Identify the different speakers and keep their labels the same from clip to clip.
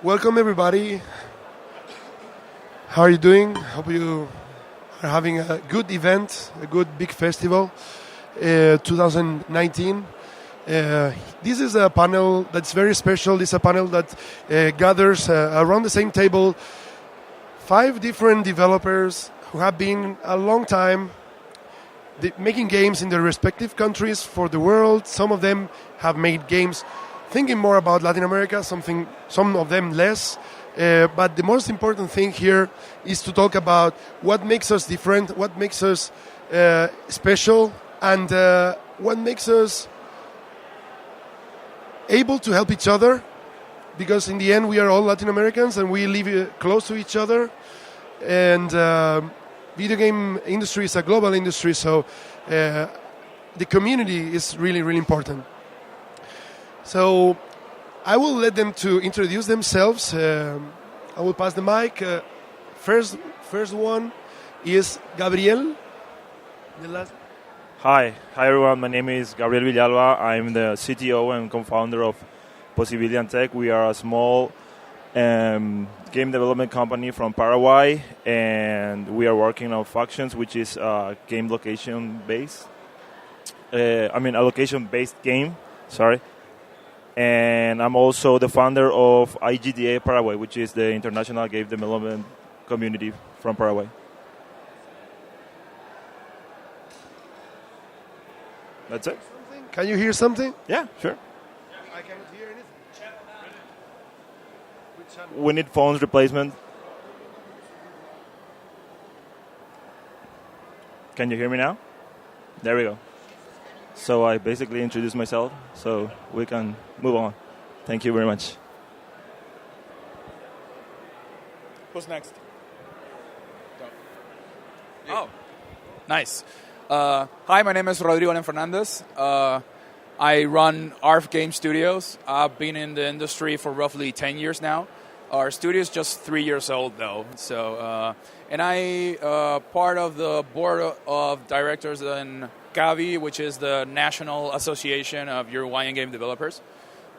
Speaker 1: Welcome everybody. How are you doing? Hope you are having a good event, a good big festival, 2019. This is a panel that's very special. This is a panel that gathers around the same table five different developers who have been a long time making games in their respective countries for the world. Some of them have made games thinking more about Latin America, some of them less. But the most important thing here is to talk about what makes us different, what makes us special, and what makes us able to help each other. Because in the end, we are all Latin Americans and we live close to each other. And video game industry is a global industry, so the community is really, really important. So I will let them to introduce themselves. I will pass the mic. First one is Gabriel.
Speaker 2: Hi everyone. My name is Gabriel Villalba. I'm the CTO and co-founder of Possibilian Tech. We are a small game development company from Paraguay, and we are working on Factions, which is a game location-based. A location-based game. Sorry. And I'm also the founder of IGDA Paraguay, which is the international game development community from Paraguay. That's it.
Speaker 1: Can you hear something?
Speaker 2: Yeah, sure.
Speaker 1: I cannot hear anything.
Speaker 2: We need phones replacement. Can you hear me now? There we go. So I basically introduced myself, so we can move on. Thank you very much.
Speaker 3: Who's next? Oh, nice. Hi, my name is Rodrigo Len Fernandez. I run ARF Game Studios. I've been in the industry for roughly 10 years now. Our studio is just 3 years old, though. So, and I part of the board of directors in CAVI, which is the National Association of Uruguayan Game Developers.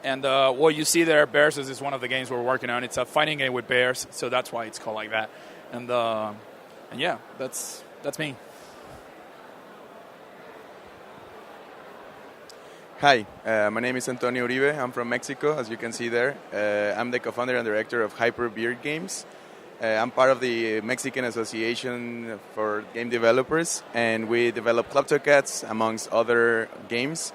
Speaker 3: And what you see there, Bears, is one of the games we're working on. It's a fighting game with bears, so that's why it's called like that. And yeah, that's me.
Speaker 4: Hi, my name is Antonio Uribe. I'm from Mexico, as you can see there. I'm the co-founder and director of Hyper Beard Games. I'm part of the Mexican Association for Game Developers, and we develop Club Toccats, amongst other games.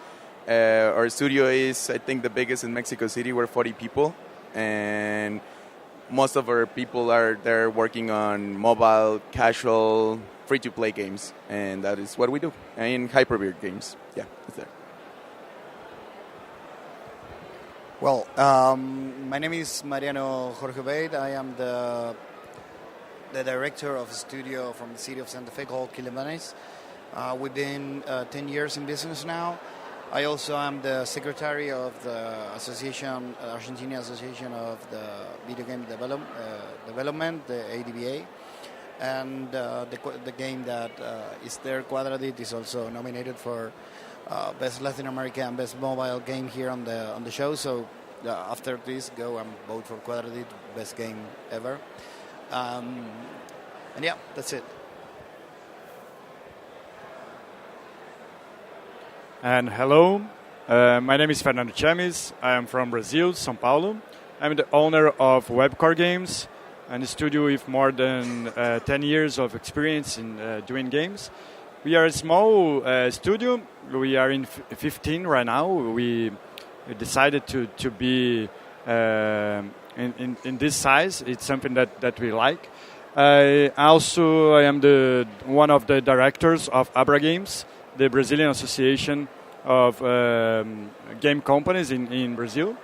Speaker 4: Our studio is, I think, the biggest in Mexico City. We're 40 people, and most of our people are there working on mobile, casual, free-to-play games, and that is what we do in Hyper Beard Games. Yeah, it's there.
Speaker 5: Well, my name is Mariano Jorge Beit. I am the director of a studio from the city of Santa Fe called Quilembanes. We've been 10 years in business now. I also am the secretary of the association, Argentina Association of the Video Game Development, the ADVA. And the game that is there, Quadradit, is also nominated for Best Latin American and Best Mobile Game here on the show. So after this, go and vote for Quadradit, best game ever. And yeah, that's it.
Speaker 6: And hello, my name is Fernando Chamis. I am from Brazil, São Paulo. I'm the owner of Webcore Games, and a studio with more than 10 years of experience in doing games. We are a small studio. We are in 15 right now. We decided to be in this size. It's something that we like. I am one of the directors of Abra Games, the Brazilian Association of game companies in Brazil.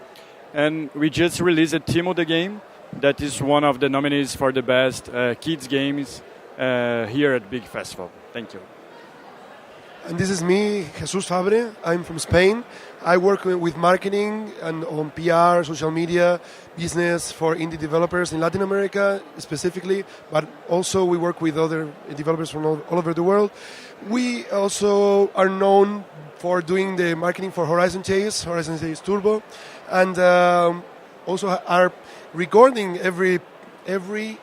Speaker 6: And we just released a Timo the game that is one of the nominees for the best kids games here at Big Festival. Thank you.
Speaker 1: And this is me, Jesus Fabre. I'm from Spain. I work with marketing and on PR, social media, business for indie developers in Latin America specifically, but also we work with other developers from all over the world. We also are known for doing the marketing for Horizon Chase Turbo, and also are recording every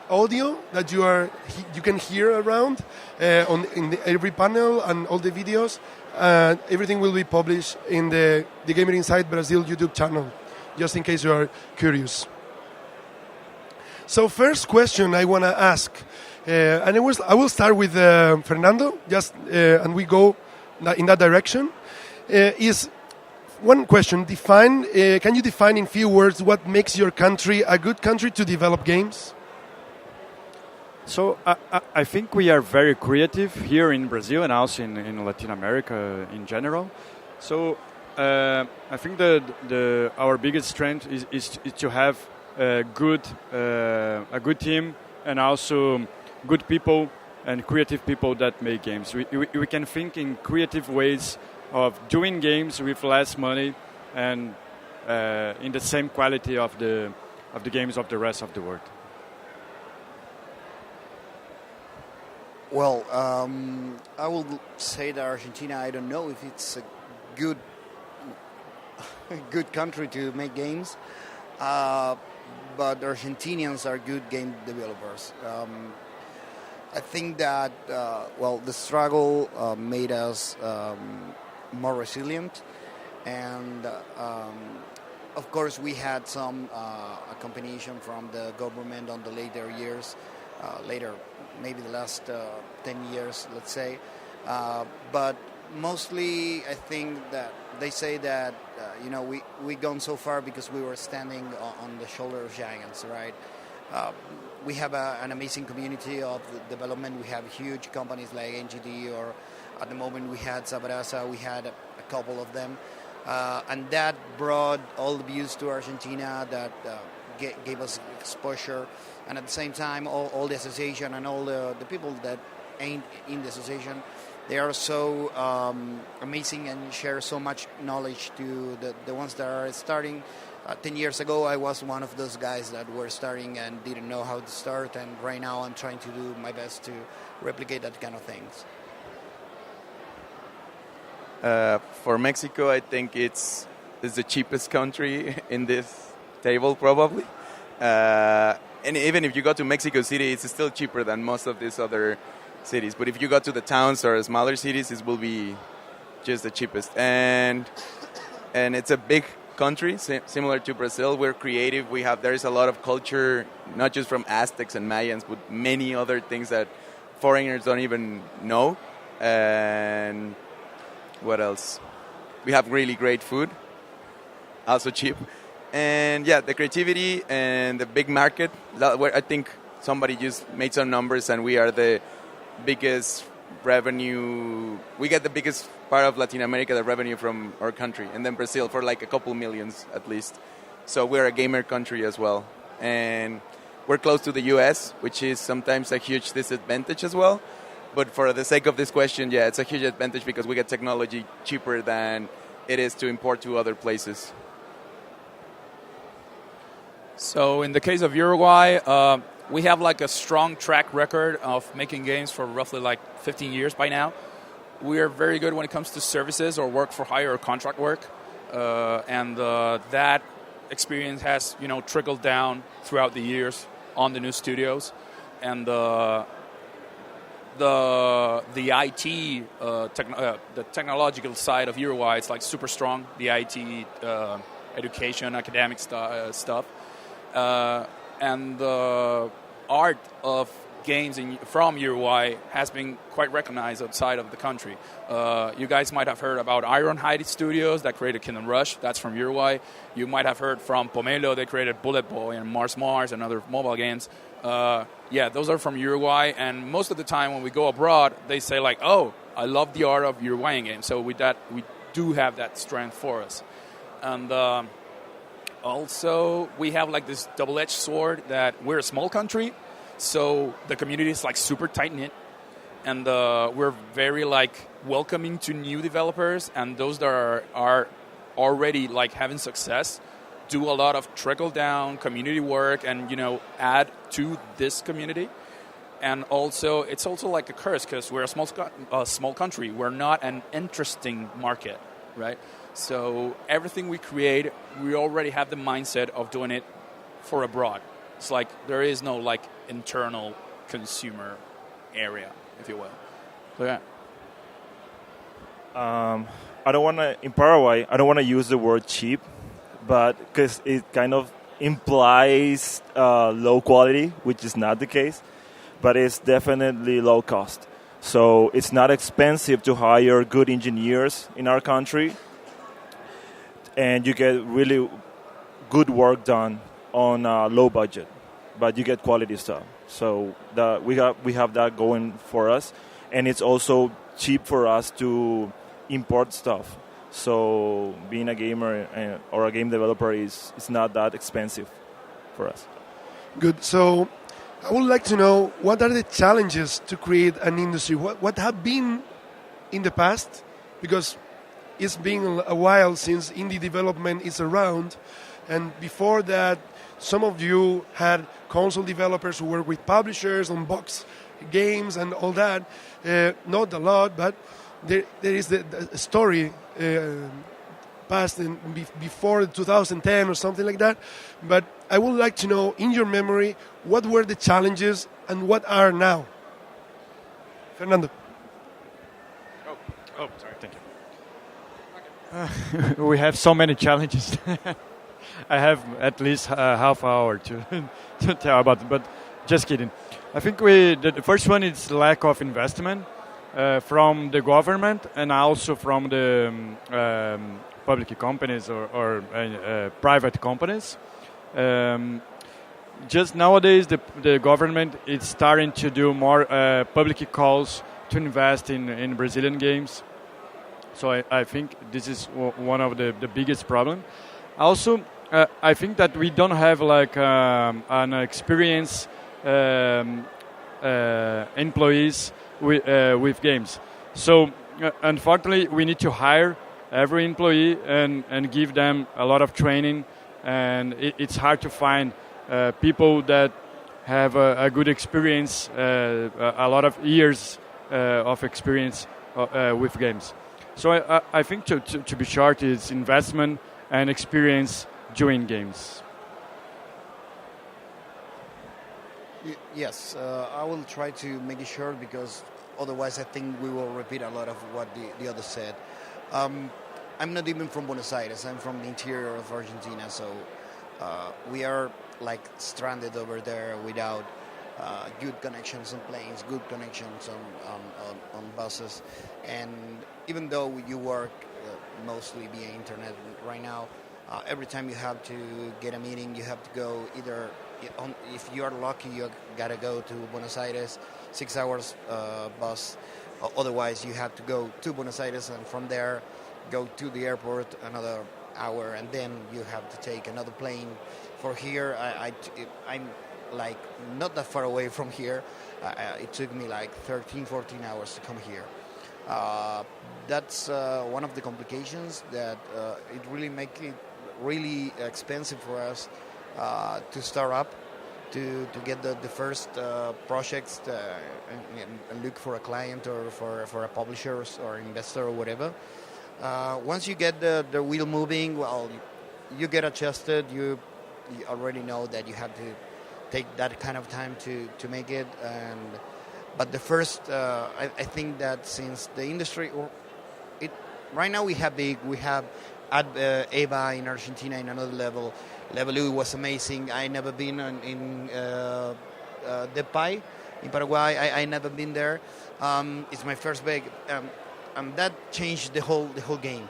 Speaker 1: audio that you can hear around in every panel and all the videos. Everything will be published in the Gamer Inside Brazil YouTube channel, just in case you are curious. So first question I want to ask, and I will start with Fernando, and we go in that direction. Is one question, can you define in few words what makes your country a good country to develop games?
Speaker 6: So I think we are very creative here in Brazil and also in Latin America in general. So I think our biggest strength is to have a good team and also good people and creative people that make games. We can think in creative ways of doing games with less money and in the same quality of the games of the rest of the world.
Speaker 5: Well, I will say that Argentina, I don't know if it's a good country to make games, but Argentinians are good game developers. I think that, the struggle made us more resilient, and of course we had some accompaniation from the government on the later years, maybe the last 10 years, let's say. But mostly I think that they say that, we gone so far because we were standing on the shoulder of giants, right? We have an amazing community of development. We have huge companies like NGD, or at the moment we had Sabrasa, we had a couple of them. And that brought all the views to Argentina, that gave us exposure. And at the same time, all the association and all the people that ain't in the association, they are so amazing and share so much knowledge to the ones that are starting. 10 years ago, I was one of those guys that were starting and didn't know how to start. And right now, I'm trying to do my best to replicate that kind of things.
Speaker 4: For Mexico, I think it's the cheapest country in this table, probably. And even if you go to Mexico City, it's still cheaper than most of these other cities. But if you go to the towns or smaller cities, it will be just the cheapest. And it's a big country, similar to Brazil. We're creative. There is a lot of culture, not just from Aztecs and Mayans, but many other things that foreigners don't even know. And what else? We have really great food, also cheap. And the creativity and the big market. I think somebody just made some numbers, and we are the biggest revenue. We get the biggest part of Latin America, the revenue from our country, and then Brazil for like a couple millions at least. So we're a gamer country as well. And we're close to the US, which is sometimes a huge disadvantage as well. But for the sake of this question, it's a huge advantage because we get technology cheaper than it is to import to other places.
Speaker 3: So in the case of Uruguay, we have like a strong track record of making games for roughly like 15 years by now. We are very good when it comes to services or work for hire or contract work. And that experience has, trickled down throughout the years on the new studios. And the IT, the technological side of Uruguay, it's like super strong. The IT, education, academic stuff. And the art of games from Uruguay has been quite recognized outside of the country. You guys might have heard about Ironhide Studios that created Kingdom Rush. That's from Uruguay. You might have heard from Pomelo. They created Bullet Boy and Mars and other mobile games. Those are from Uruguay. And most of the time when we go abroad, they say like, oh, I love the art of Uruguayan games. So with that, we do have that strength for us. And also, we have like this double-edged sword that we're a small country, so the community is like super tight-knit, and we're very like welcoming to new developers, and those that are already like having success do a lot of trickle-down community work and, add to this community. And also, it's also like a curse because we're a small country. We're not an interesting market, right? So everything we create, we already have the mindset of doing it for abroad. It's like there is no like internal consumer area, if you will. So yeah.
Speaker 2: I don't want to, in Paraguay, I don't want to use the word cheap, but because it kind of implies low quality, which is not the case, but it's definitely low cost. So it's not expensive to hire good engineers in our country, and you get really good work done on low budget, but you get quality stuff. So we have that going for us, and it's also cheap for us to import stuff. So being a gamer or a game developer is not that expensive for us.
Speaker 1: Good. So I would like to know, what are the challenges to create an industry? What have been in the past? Because it's been a while since indie development is around. And before that, some of you had console developers who work with publishers on box games and all that. Not a lot, but there is the story past before 2010 or something like that. But I would like to know, in your memory, what were the challenges and what are now? Fernando.
Speaker 6: Oh, sorry, thank you. We have so many challenges. I have at least a half hour to tell about it, but just kidding. I think the first one is lack of investment from the government and also from the public companies or private companies. Just nowadays, the government is starting to do more public calls to invest in Brazilian games. So I think this is one of the biggest problems. Also, I think that we don't have like an experienced employees with games. So unfortunately, we need to hire every employee and give them a lot of training, and it's hard to find people that have a good experience, a lot of years of experience with games. So I think to be short, it's investment and experience during games.
Speaker 5: Yes, I will try to make it short because otherwise I think we will repeat a lot of what the others said. I'm not even from Buenos Aires. I'm from the interior of Argentina, so we are like stranded over there without good connections on planes, good connections on buses. And even though you work mostly via internet right now, every time you have to get a meeting, you have to go either, if you are lucky, you gotta go to Buenos Aires, 6 hours bus. Otherwise, you have to go to Buenos Aires and from there go to the airport another hour, and then you have to take another plane. For here, I'm like not that far away from here. It took me like 13, 14 hours to come here. That's one of the complications that it really make it really expensive for us to start up, to get the first projects and look for a client or for a publisher or investor or whatever. Once you get the wheel moving, well, you get adjusted. You already know that you have to take that kind of time to make it. But the first, I think that since the industry, right now we have EVA in Argentina in another level. Level U was amazing. I never been in the Pai in Paraguay. I never been there. It's my first big, and that changed the whole game.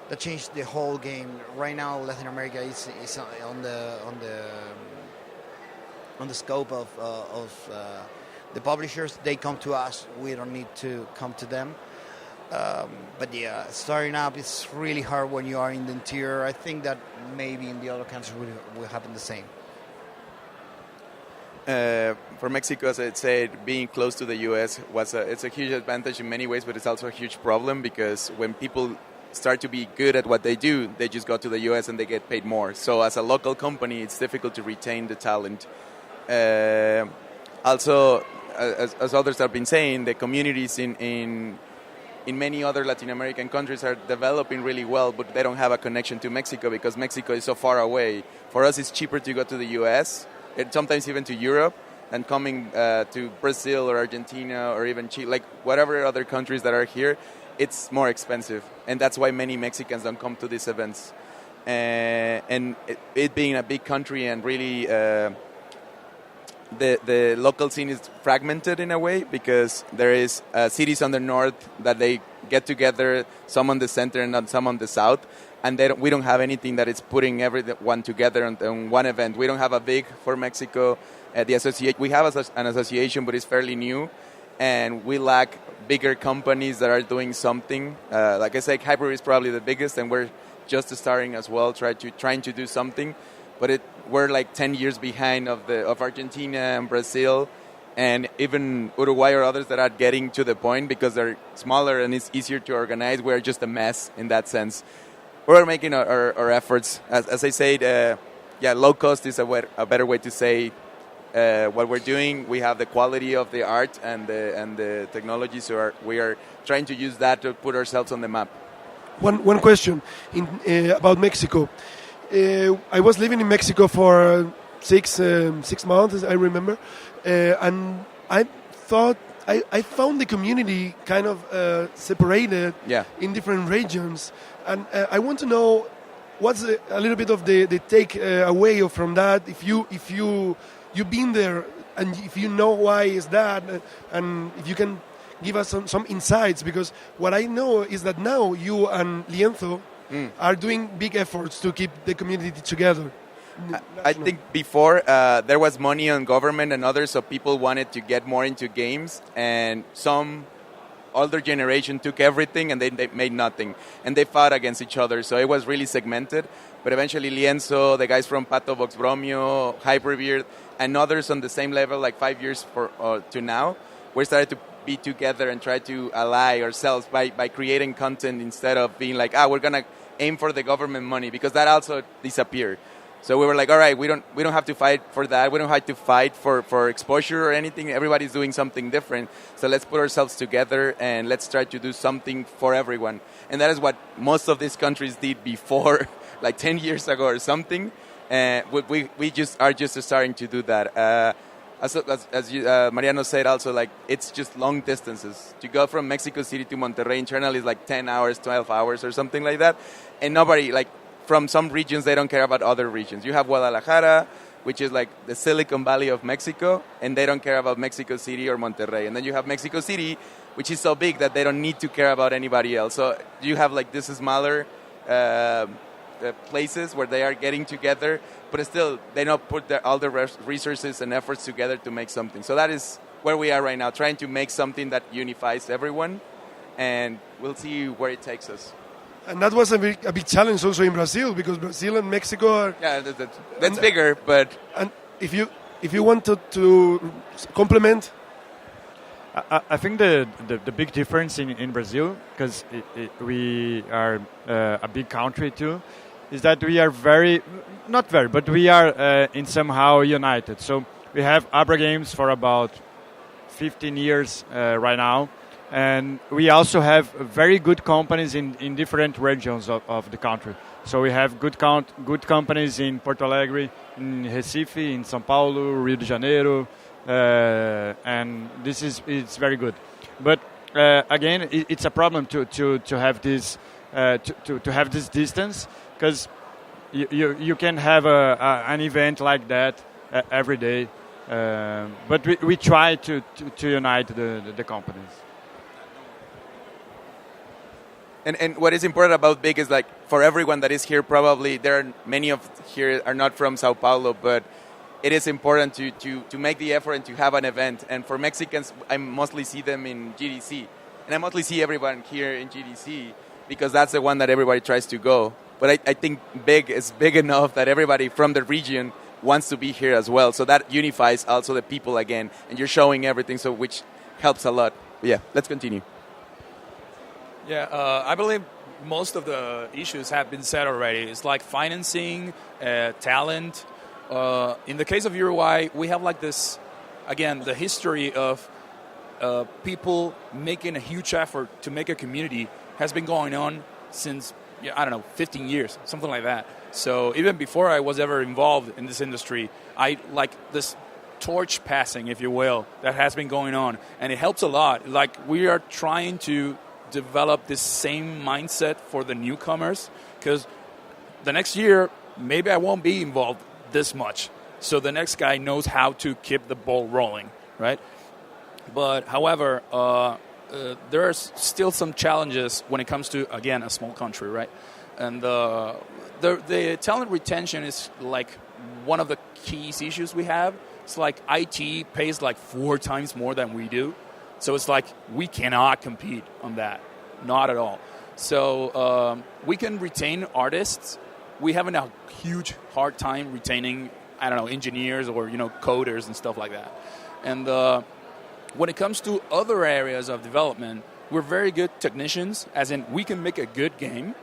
Speaker 5: That changed the whole game. Right now, Latin America is on the scope of the publishers. They come to us. We don't need to come to them. But yeah, starting up is really hard when you are in the interior. I think that maybe in the other countries will happen the same.
Speaker 4: For Mexico, as I said, being close to the U.S. it's a huge advantage in many ways, but it's also a huge problem because when people start to be good at what they do, they just go to the U.S. and they get paid more. So as a local company, it's difficult to retain the talent. Also, as others have been saying, the communities in in many other Latin American countries are developing really well, but they don't have a connection to Mexico because Mexico is so far away. For us, it's cheaper to go to the U.S., and sometimes even to Europe, than coming to Brazil or Argentina or even Chile, like whatever other countries that are here. It's more expensive, and that's why many Mexicans don't come to these events. And it being a big country and really the local scene is fragmented in a way because there is cities on the north that they get together, some on the center and some on the south, and we don't have anything that is putting everyone together on one event. We don't have a big for Mexico. We have an association, but it's fairly new, and we lack bigger companies that are doing something. Like I said, Hyper is probably the biggest, and we're just starting as well, trying to do something. But we're like 10 years behind of Argentina and Brazil, and even Uruguay or others that are getting to the point because they're smaller and it's easier to organize. We're just a mess in that sense. We're making our efforts. As I said, low cost is a better way to say what we're doing. We have the quality of the art and the technology, so we are trying to use that to put ourselves on the map.
Speaker 1: One question about Mexico. I was living in Mexico for 6 months, I remember, and I thought I found the community kind of separated in different regions, and I want to know what's a little bit of the take away from that. If you've been there, and if you know why is that, and if you can give us some insights, because what I know is that now you and Lienzo are doing big efforts to keep the community together.
Speaker 4: I think before there was money on government and others, so people wanted to get more into games, and some older generation took everything and they made nothing, and they fought against each other, so it was really segmented. But eventually Lienzo, the guys from Pato Box Bromio, Hyperbeard, and others on the same level, like 5 years to now, we started to be together and try to ally ourselves by creating content instead of being like, we're going to aim for the government money, because that also disappeared. So we were like, all right, we don't have to fight for that. We don't have to fight for exposure or anything. Everybody's doing something different. So let's put ourselves together and let's try to do something for everyone. And that is what most of these countries did before, like 10 years ago or something. We just are starting to do that. As Mariano said also, like, it's just long distances. To go from Mexico City to Monterrey internally is like 10 hours, 12 hours or something like that. And nobody, like, from some regions, they don't care about other regions. You have Guadalajara, which is like the Silicon Valley of Mexico, and they don't care about Mexico City or Monterrey. And then you have Mexico City, which is so big that they don't need to care about anybody else. So you have like this smaller places where they are getting together, but still they don't put all the resources and efforts together to make something. So that is where we are right now, trying to make something that unifies everyone, and we'll see where it takes us.
Speaker 1: And that was a big challenge also in Brazil, because Brazil and Mexico are...
Speaker 4: Yeah, that's bigger, but...
Speaker 1: And if you want to complement...
Speaker 6: I think the big difference in Brazil, because we are a big country too, is that we are but we are in somehow united. So we have Abra Games for about 15 years right now. And we also have very good companies in different regions of the country. So we have good companies in Porto Alegre, in Recife, in São Paulo, Rio de Janeiro, and it's very good. But again, it's a problem to have this to have this distance, because you can have an event like that every day. But we try to unite the companies.
Speaker 4: And what is important about Big is, like, for everyone that is here, probably there are many of here are not from Sao Paulo, but it is important to make the effort and to have an event. And for Mexicans, I mostly see them in GDC. And I mostly see everyone here in GDC because that's the one that everybody tries to go. But I think Big is big enough that everybody from the region wants to be here as well. So that unifies also the people again. And you're showing everything, so which helps a lot. But yeah, let's continue.
Speaker 3: Yeah, I believe most of the issues have been said already. It's like financing, talent. In the case of Uruguay, we have like this, again, the history of people making a huge effort to make a community has been going on since, 15 years, something like that. So even before I was ever involved in this industry, I like this torch passing, if you will, that has been going on. And it helps a lot. Like, we are trying to develop this same mindset for the newcomers, because the next year, maybe I won't be involved this much. So the next guy knows how to keep the ball rolling, right? But however, there are still some challenges when it comes to, again, a small country, right? And the talent retention is like one of the key issues we have. It's like IT pays like 4 times more than we do. So it's like we cannot compete on that. Not at all. So we can retain artists. We have a huge hard time retaining, engineers or, coders and stuff like that. And when it comes to other areas of development, we're very good technicians, as in we can make a good game.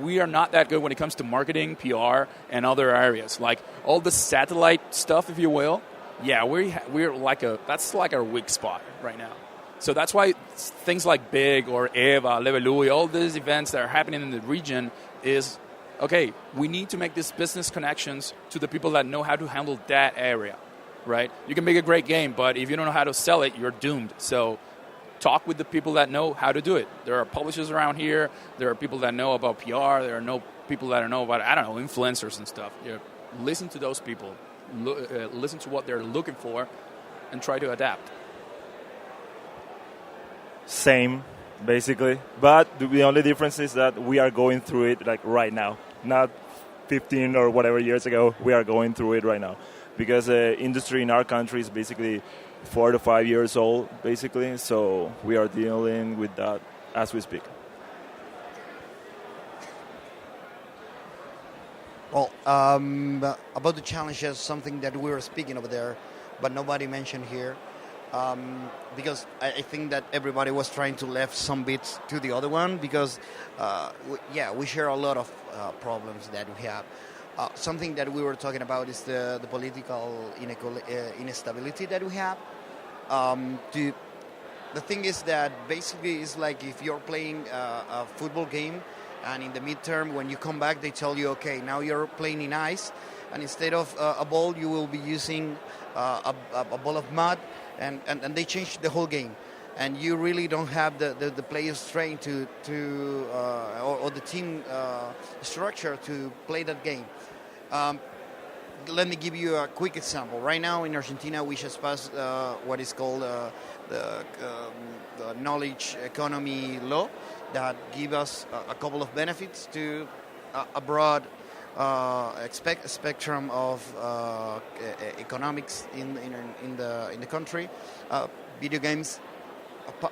Speaker 3: We are not that good when it comes to marketing, PR, and other areas. Like all the satellite stuff, if you will. Yeah, we're like that's like our weak spot right now. So that's why things like Big or EVA, Levelui, all these events that are happening in the region is, okay, we need to make these business connections to the people that know how to handle that area, right? You can make a great game, but if you don't know how to sell it, you're doomed. So talk with the people that know how to do it. There are publishers around here. There are people that know about PR. There are people that know about, influencers and stuff. Listen to those people. Listen to what they're looking for and try to adapt.
Speaker 2: Same, basically. But the only difference is that we are going through it like right now. Not 15 or whatever years ago. We are going through it right now. Because the industry in our country is basically 4 to 5 years old, basically. So we are dealing with that as we speak.
Speaker 5: Well, about the challenges, something that we were speaking over there, but nobody mentioned here. Because I think that everybody was trying to left some bits to the other one, because, we share a lot of problems that we have. Something that we were talking about is the political instability that we have. The thing is that basically it's like if you're playing a football game, and in the midterm, when you come back, they tell you, okay, now you're playing in ice, and instead of a ball, you will be using a ball of mud, and they change the whole game. And you really don't have the players trained or the team structure to play that game. Let me give you a quick example. Right now in Argentina, we just passed what is called the knowledge economy law that give us a couple of benefits to a broad spectrum of economics in the country. Video games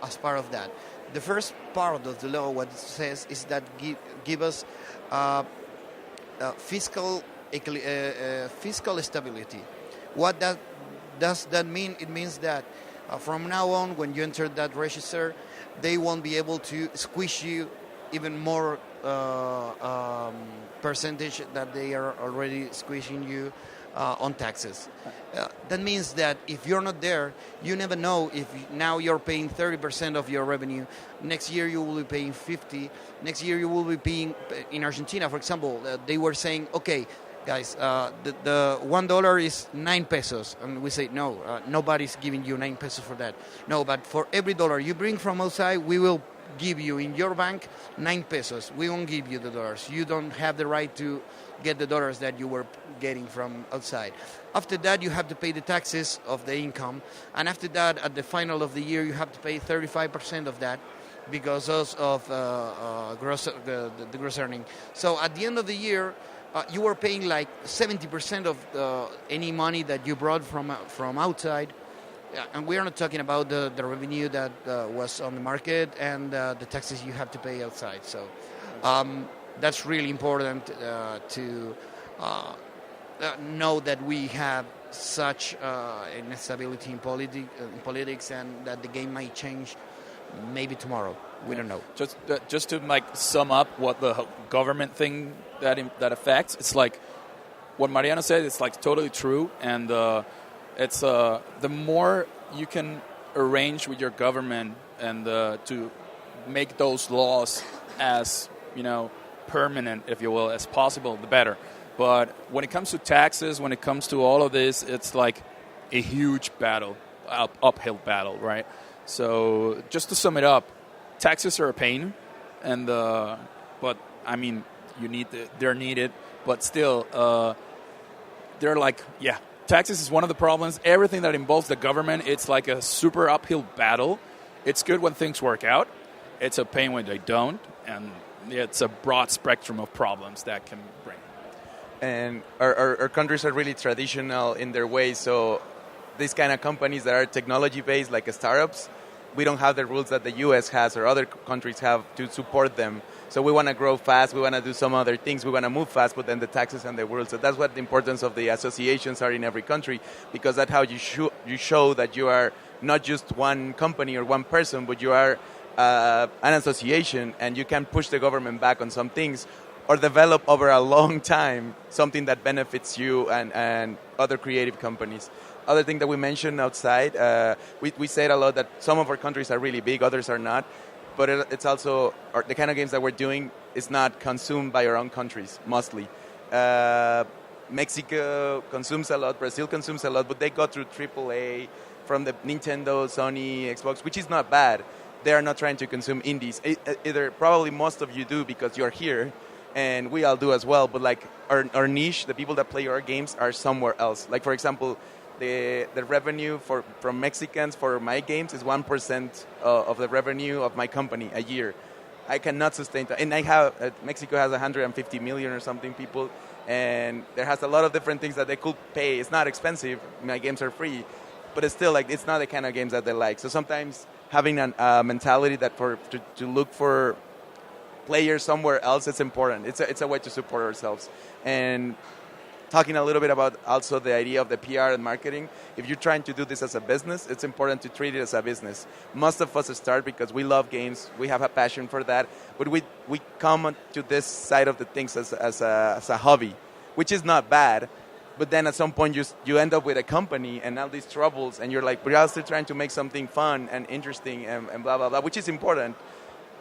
Speaker 5: as part of that. The first part of the law, what it says, is that give us fiscal stability. What does that mean? It means that from now on, when you enter that register, they won't be able to squeeze you even more percentage that they are already squeezing you on taxes. That means that if you're not there, you never know if now you're paying 30% of your revenue. Next year you will be paying 50%. Next year you will be paying, in Argentina, for example, they were saying, okay, guys, the $1 is 9 pesos. And we say, no, nobody's giving you 9 pesos for that. No, but for every dollar you bring from outside, we will give you in your bank 9 pesos. We won't give you the dollars. You don't have the right to get the dollars that you were getting from outside. After that, you have to pay the taxes of the income. And after that, at the final of the year, you have to pay 35% of that because of the gross earning. So at the end of the year, you were paying like 70% of any money that you brought from outside. And we are not talking about the revenue that was on the market and the taxes you have to pay outside. So that's really important to know that we have such instability in politics, and that the game might change maybe tomorrow. We don't know.
Speaker 3: Just to like sum up what the government thing that affects, it's like what Mariano said. It's like totally true, and it's the more you can arrange with your government and to make those laws as, permanent, if you will, as possible, the better. But when it comes to taxes, when it comes to all of this, it's like a huge battle, uphill battle, right? So just to sum it up, taxes are a pain, and but I mean, they're needed, but still, they're like, taxes is one of the problems. Everything that involves the government, it's like a super uphill battle. It's good when things work out. It's a pain when they don't, and it's a broad spectrum of problems that can bring.
Speaker 4: And our countries are really traditional in their ways, so these kind of companies that are technology-based, like startups, we don't have the rules that the U.S. has or other countries have to support them. So we want to grow fast, we want to do some other things, we want to move fast, but then the taxes and the rules. So that's what the importance of the associations are in every country, because that's how you show that you are not just one company or one person, but you are an association, and you can push the government back on some things or develop over a long time something that benefits you and other creative companies. Other thing that we mentioned outside, we said a lot that some of our countries are really big, others are not. But it's also the kind of games that we're doing is not consumed by our own countries, mostly. Mexico consumes a lot, Brazil consumes a lot, but they go through AAA from the Nintendo, Sony, Xbox, which is not bad. They are not trying to consume indies. Either probably most of you do because you're here, and we all do as well. But like our niche, the people that play our games are somewhere else. Like for example, the revenue from Mexicans for my games is 1% of the revenue of my company a year. I cannot sustain that. And Mexico has 150 million or something people, and there has a lot of different things that they could pay. It's not expensive. My games are free, but it's still like it's not the kind of games that they like. So sometimes having a mentality that to look for players somewhere else, it's important. It's a way to support ourselves. And talking a little bit about also the idea of the PR and marketing. If you're trying to do this as a business, it's important to treat it as a business. Most of us start because we love games, we have a passion for that, but we come to this side of the things as a hobby, which is not bad. But then at some point you end up with a company and all these troubles, and you're like, but you're still trying to make something fun and interesting and blah, blah, blah, which is important.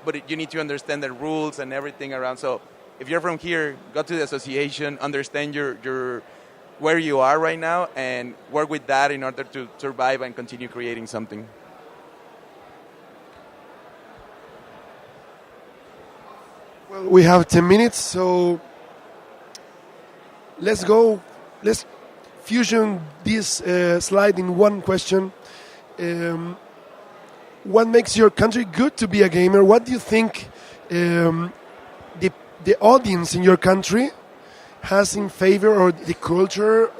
Speaker 4: But you need to understand the rules and everything around. So if you're from here, go to the association, understand your where you are right now, and work with that in order to survive and continue creating something.
Speaker 1: Well, we have 10 minutes, so let's fusion this slide in one question. What makes your country good to be a gamer? What do you think the audience in your country has in favor, or the culture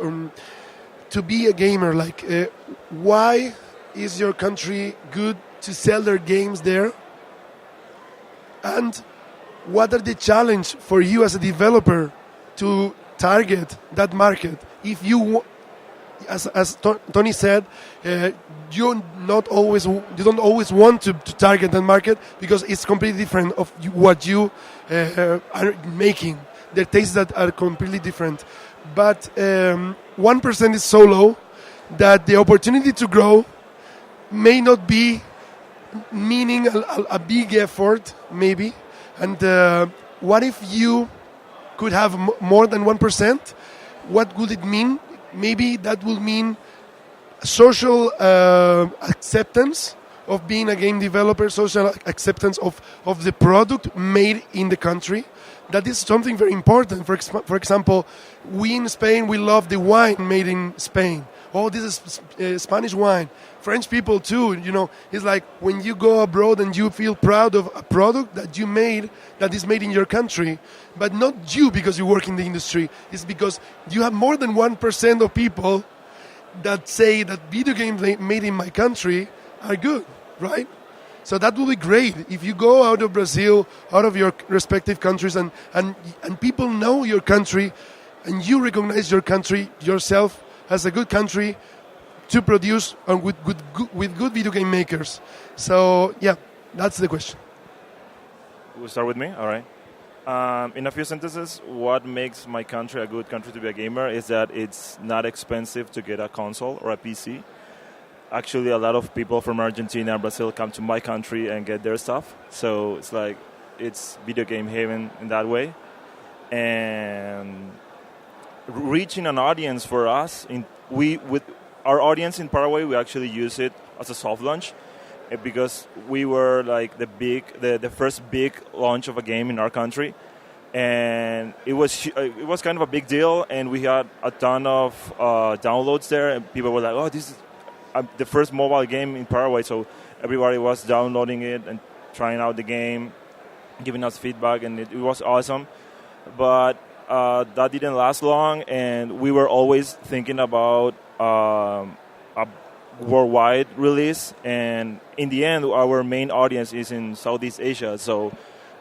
Speaker 1: to be a gamer? Like, why is your country good to sell their games there? And what are the challenge for you as a developer to target that market? If you, as Tony said, you don't always want to target that market because it's completely different of what you are making. The tastes that are completely different. But 1% is so low that the opportunity to grow may not be meaning a big effort, maybe. And what if you could have more than 1%? What would it mean? Maybe that will mean social acceptance of being a game developer, social acceptance of the product made in the country. That is something very important. For example, we in Spain, we love the wine made in Spain. Oh, this is Spanish wine. French people too, it's like when you go abroad and you feel proud of a product that you made, that is made in your country, but not you because you work in the industry. It's because you have more than 1% of people that say that video games made in my country are good, right? So that would be great if you go out of Brazil, out of your respective countries, and people know your country, and you recognize your country yourself as a good country to produce with good video game makers. So yeah, that's the question.
Speaker 2: We'll start with me. All right. In a few sentences, what makes my country a good country to be a gamer is that it's not expensive to get a console or a PC. actually a lot of people from Argentina and Brazil come to my country and get their stuff. So it's like it's video game haven in that way. And reaching an audience for us, with our audience in Paraguay, we actually use it as a soft launch because we were like the first big launch of a game in our country. And it was kind of a big deal, and we had a ton of downloads there, and people were like, "Oh, this is the first mobile game in Paraguay." So everybody was downloading it and trying out the game, giving us feedback, and it was awesome. But that didn't last long, and we were always thinking about a worldwide release. And in the end, our main audience is in Southeast Asia, so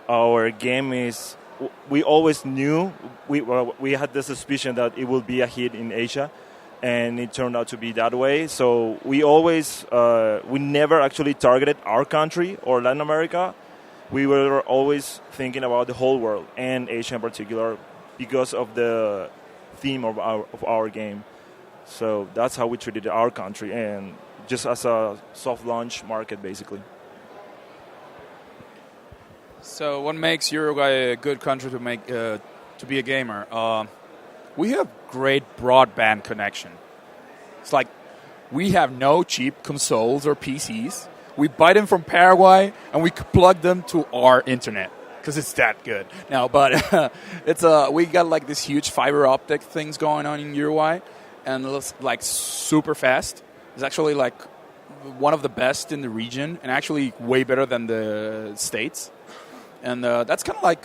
Speaker 2: our game is. We always knew, we had the suspicion that it would be a hit in Asia, and it turned out to be that way. So we never actually targeted our country or Latin America. We were always thinking about the whole world, and Asia in particular, because of the theme of our game. So that's how we treated our country, and just as a soft launch market, basically.
Speaker 3: So, what makes Uruguay a good country to be a gamer? We have great broadband connection. It's like we have no cheap consoles or PCs. We buy them from Paraguay and we plug them to our internet because it's that good. Now, but we got like this huge fiber optic things going on in Uruguay, and it's like super fast. It's actually like one of the best in the region, and actually way better than the States. And that's kind of like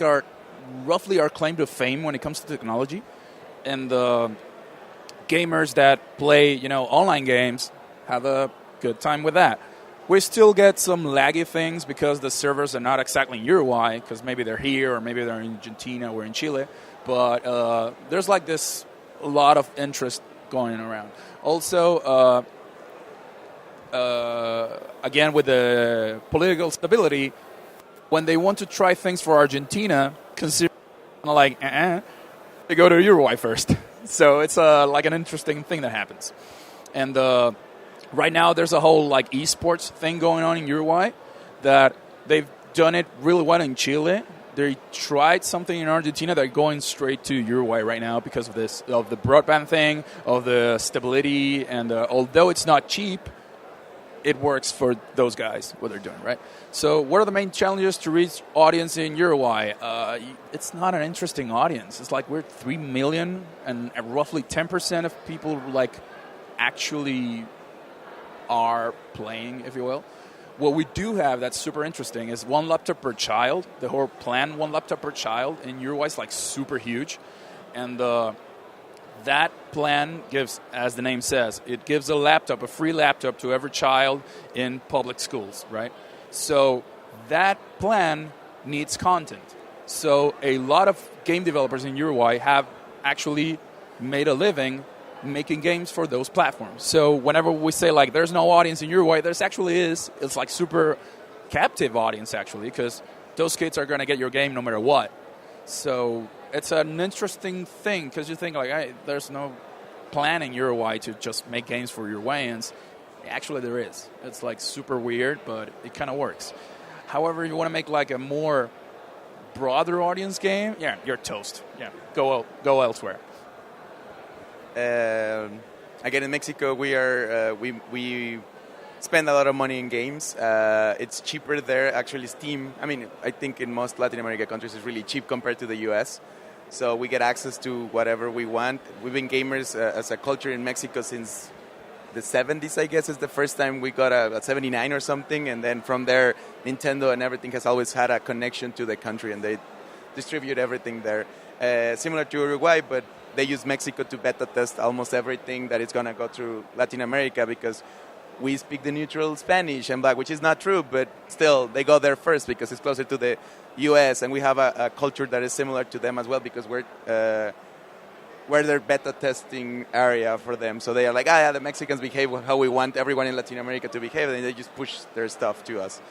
Speaker 3: roughly our claim to fame when it comes to technology. And gamers that play, online games have a good time with that. We still get some laggy things because the servers are not exactly in Uruguay, because maybe they're here or maybe they're in Argentina or in Chile. But there's like this a lot of interest going around. Also, again, with the political stability, when they want to try things for Argentina, consider they go to Uruguay first. So it's like an interesting thing that happens. And right now there's a whole like esports thing going on in Uruguay that they've done it really well in Chile. They tried something in Argentina. They're going straight to Uruguay right now because of this, of the broadband thing, of the stability, and although it's not cheap, it works for those guys, what they're doing, right? So what are the main challenges to reach audience in Uruguay? It's not an interesting audience. It's like we're 3 million, and roughly 10% of people like actually are playing, if you will. What we do have that's super interesting is 1 laptop per child. The whole plan, 1 laptop per child in Uruguay is like super huge. And that plan gives, as the name says, it gives a free laptop to every child in public schools, right? So that plan needs content. So a lot of game developers in Uruguay have actually made a living making games for those platforms. So whenever we say like there's no audience in Uruguay, there's actually is. It's like super captive audience actually, because those kids are going to get your game no matter what. So it's an interesting thing because you think like, hey, there's no plan in Uruguay to just make games for Uruguayans. Actually, there is. It's like super weird, but it kind of works. However, you want to make like a more broader audience game, yeah, you're toast. Yeah, go elsewhere.
Speaker 4: Again, in Mexico, we spend a lot of money in games. It's cheaper there. Actually, Steam, I think in most Latin America countries, it's really cheap compared to the U.S. So we get access to whatever we want. We've been gamers as a culture in Mexico since the 70s, I guess, is the first time we got a 79 or something. And then from there, Nintendo and everything has always had a connection to the country, and they distribute everything there. Similar to Uruguay, but they use Mexico to beta test almost everything that is going to go through Latin America because we speak the neutral Spanish and Black, which is not true, but still they go there first because it's closer to the U.S. and we have a culture that is similar to them as well because we're their beta testing area for them. So they are like, the Mexicans behave how we want everyone in Latin America to behave, and they just push their stuff to us.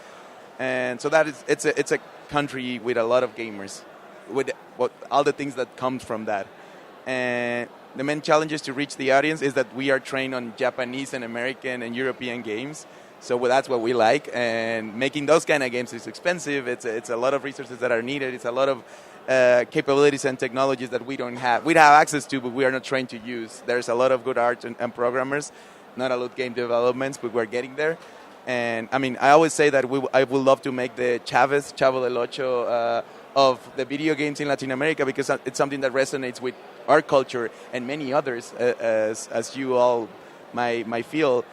Speaker 4: And so it's a country with a lot of gamers, with all the things that comes from that. And the main challenges to reach the audience is that we are trained on Japanese and American and European games. So that's what we like, and making those kind of games is expensive. It's a lot of resources that are needed. It's a lot of capabilities and technologies that we don't have. We have access to, but we are not trained to use. There's a lot of good art and programmers, not a lot of game developments, but we're getting there. And I mean, I always say that I would love to make the Chavo del Ocho of the video games in Latin America, because it's something that resonates with our culture and many others, as you all might feel.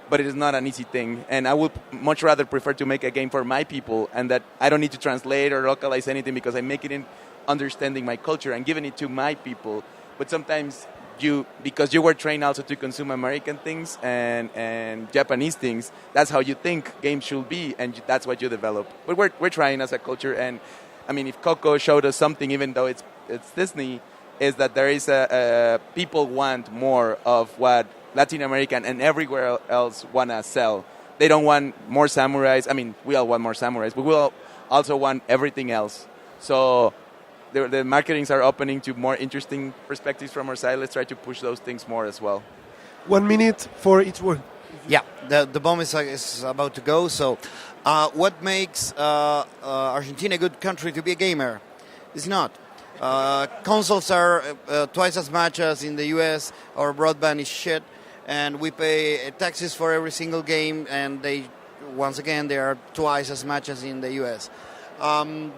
Speaker 4: But it is not an easy thing, and I would much rather prefer to make a game for my people, and that I don't need to translate or localize anything, because I make it in understanding my culture and giving it to my people. But sometimes because you were trained also to consume American things and Japanese things, that's how you think games should be, and that's what you develop. But we're trying as a culture, and I mean, if Coco showed us something, even though it's Disney, is that there is people want more of what Latin American and everywhere else want to sell. They don't want more samurais. I mean, we all want more samurais, but we all also want everything else. So the marketings are opening to more interesting perspectives from our side. Let's try to push those things more as well.
Speaker 1: 1 minute for each one.
Speaker 5: Yeah, the bomb is about to go. So what makes Argentina a good country to be a gamer? It's not. Consoles are twice as much as in the US. Our broadband is shit. And we pay taxes for every single game, and they are twice as much as in the US.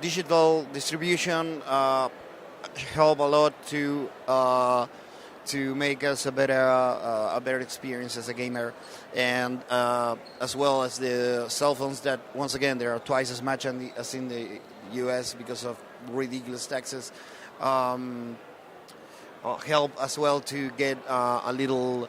Speaker 5: Digital distribution help a lot to make us a better experience as a gamer, and as well as the cell phones that, once again, they are twice as much as in the US because of ridiculous taxes. Help as well to get a little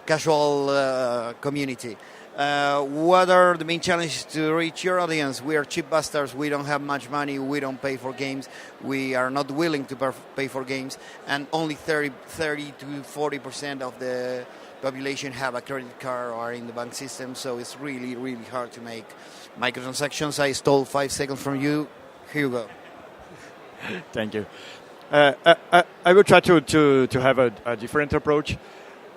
Speaker 5: casual community. What are the main challenges to reach your audience? We are cheap bastards. We don't have much money. We don't pay for games. We are not willing to pay for games. And only 30 to 40% of the population have a credit card or are in the bank system. So it's really, really hard to make microtransactions. I stole 5 seconds from you. Here you go.
Speaker 6: Thank you. I will try to have a different approach.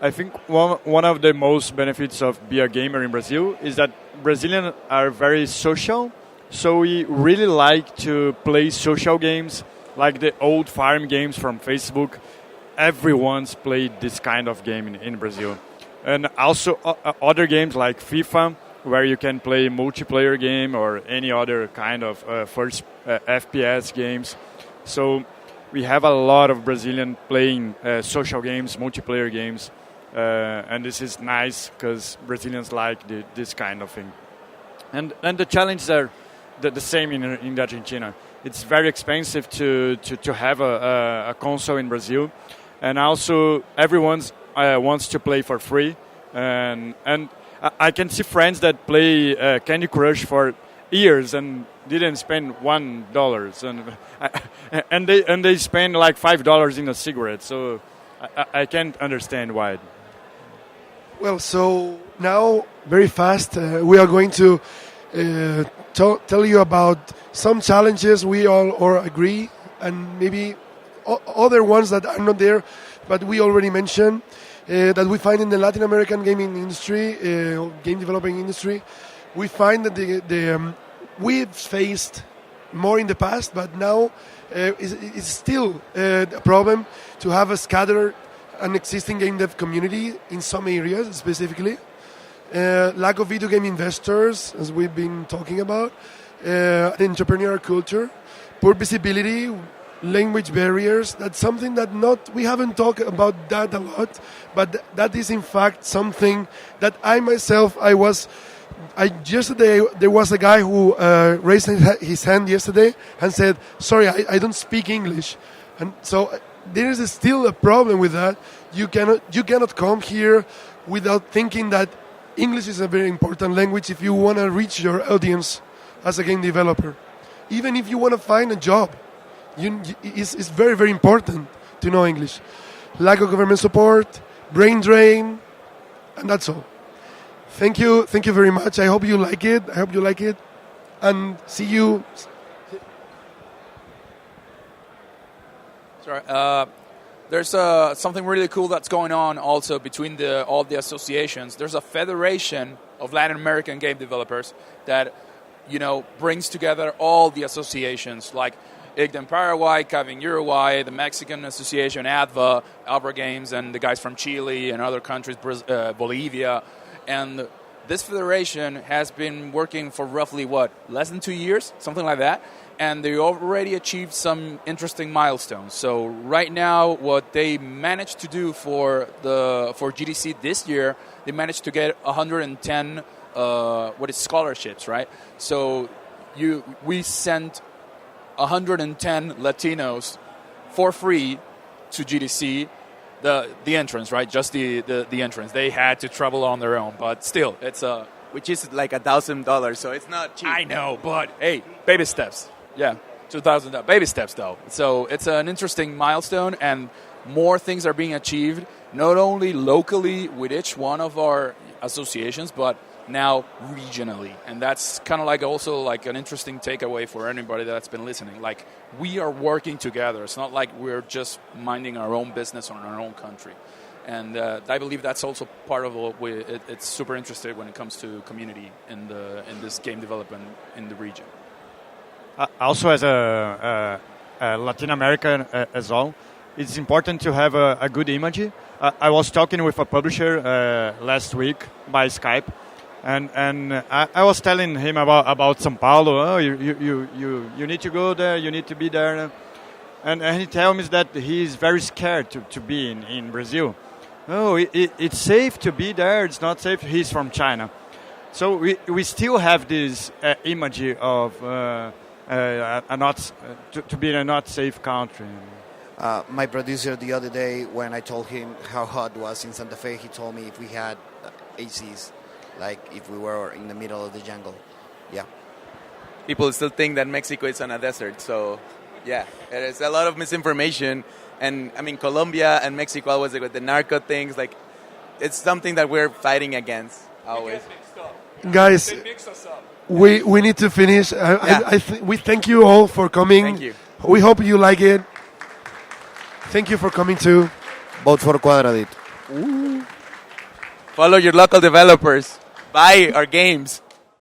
Speaker 6: I think one of the most benefits of being a gamer in Brazil is that Brazilians are very social. So we really like to play social games, like the old farm games from Facebook. Everyone's played this kind of game in Brazil. And also other games like FIFA, where you can play multiplayer game or any other kind of first FPS games. So we have a lot of Brazilians playing social games, multiplayer games, and this is nice because Brazilians like this kind of thing. And the challenges are the same in Argentina. It's very expensive to have a console in Brazil, and also everyone wants to play for free. And I can see friends that play Candy Crush for years and didn't spend $1, and they spend like $5 in a cigarette. So I can't understand why.
Speaker 1: Well, so now very fast we are going to tell you about some challenges we all agree, and maybe other ones that are not there, but we already mentioned that we find in the Latin American gaming industry, game developing industry. We find that we've faced more in the past, but now it's still a problem to have a scattered and existing game dev community in some areas specifically. Lack of video game investors, as we've been talking about, entrepreneurial culture, poor visibility, language barriers. That's something that we haven't talked about that a lot, but that is in fact something that yesterday there was a guy who raised his hand yesterday and said, sorry, I don't speak English. And so there is still a problem with that. You cannot come here without thinking that English is a very important language if you want to reach your audience as a game developer. Even if you want to find a job, it's very, very important to know English. Lack of government support, brain drain, and that's all. Thank you very much. I hope you like it. And see you.
Speaker 3: Sure. There's something really cool that's going on also between all the associations. There's a federation of Latin American game developers that, brings together all the associations like IGD in Paraguay, CAV in Uruguay, the Mexican Association, ADVA, Abra Games, and the guys from Chile and other countries, Bolivia. And this federation has been working for roughly, less than 2 years? Something like that. And they already achieved some interesting milestones. So right now, what they managed to do for GDC this year, they managed to get 110 scholarships, right? So we sent 110 Latinos for free to GDC, the entrance, right? Just the entrance. They had to travel on their own, but still, it's
Speaker 4: which is like $1,000, so it's not cheap.
Speaker 3: I know, but hey, baby steps. Yeah, $2,000. Baby steps, though. So it's an interesting milestone, and more things are being achieved, not only locally with each one of our associations, but now regionally. And that's kind of also an interesting takeaway for anybody that's been listening. Like, we are working together. It's not like we're just minding our own business on our own country. And I believe that's also part of what it's super interesting when it comes to community in this game development in the region.
Speaker 6: Also, as a Latin American as well, it's important to have a good image. I was talking with a publisher last week by Skype, and I was telling him about São Paulo. Oh, you need to go there. You need to be there, and he tells me that he's very scared to be in Brazil. Oh, it's safe to be there. It's not safe. He's from China, so we still have this image of. To be in a not safe country.
Speaker 5: My producer the other day, when I told him how hot it was in Santa Fe, he told me if we had ACs, like if we were in the middle of the jungle. Yeah.
Speaker 4: People still think that Mexico is on a desert, so yeah, there's a lot of misinformation. And I mean, Colombia and Mexico always with the narco things, like it's something that we're fighting against always.
Speaker 1: Guys,
Speaker 3: They mix us up.
Speaker 1: we need to finish. We thank you all for coming.
Speaker 4: Thank you.
Speaker 1: We hope you like it. Thank you for coming too.
Speaker 5: Vote for Quadradit.
Speaker 4: Follow your local developers. Buy our games.